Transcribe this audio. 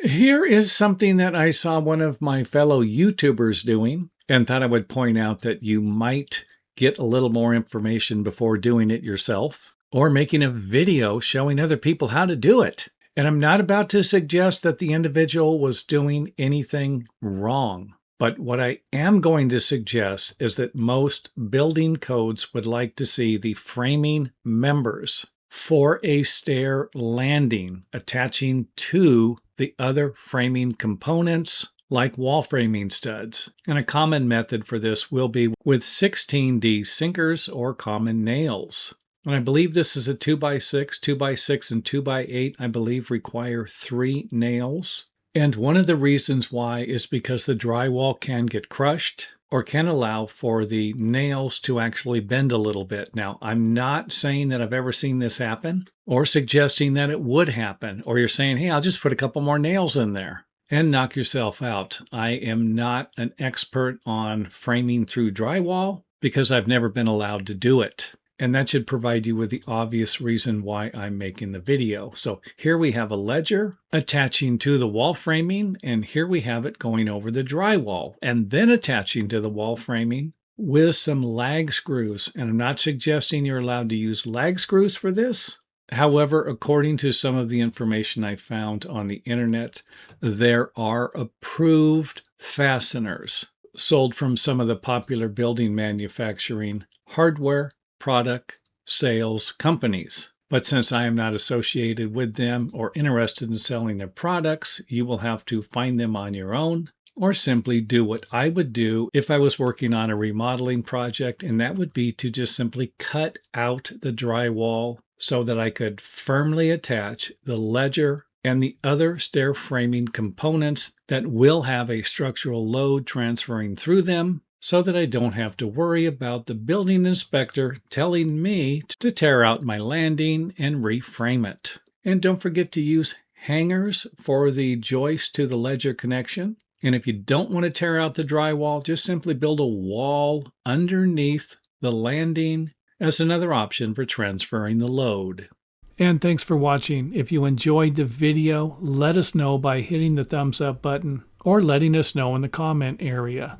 Here is something that I saw one of my fellow YouTubers doing and thought I would point out that you might get a little more information before doing it yourself or making a video showing other people how to do it. And I'm not about to suggest that the individual was doing anything wrong. But what I am going to suggest is that most building codes would like to see the framing members for a stair landing attaching to the other framing components like wall framing studs. And a common method for this will be with 16D sinkers or common nails. And I believe this is a 2x6, 2x6, and 2x8, I believe require 3 nails. And one of the reasons why is because the drywall can get crushed or can allow for the nails to actually bend a little bit. Now, I'm not saying that I've ever seen this happen or suggesting that it would happen, or you're saying, hey, I'll just put a couple more nails in there and knock yourself out. I am not an expert on framing through drywall because I've never been allowed to do it. And that should provide you with the obvious reason why I'm making the video. So here we have a ledger attaching to the wall framing, and here we have it going over the drywall and then attaching to the wall framing with some lag screws. And I'm not suggesting you're allowed to use lag screws for this. However, according to some of the information I found on the internet, there are approved fasteners sold from some of the popular building manufacturing hardware product sales companies. But since I am not associated with them or interested in selling their products, you will have to find them on your own or simply do what I would do if I was working on a remodeling project, and that would be to just simply cut out the drywall so that I could firmly attach the ledger and the other stair framing components that will have a structural load transferring through them, so that I don't have to worry about the building inspector telling me to tear out my landing and reframe it. And don't forget to use hangers for the joist to the ledger connection. And if you don't want to tear out the drywall, just simply build a wall underneath the landing as another option for transferring the load. And thanks for watching. If you enjoyed the video, let us know by hitting the thumbs up button or letting us know in the comment area.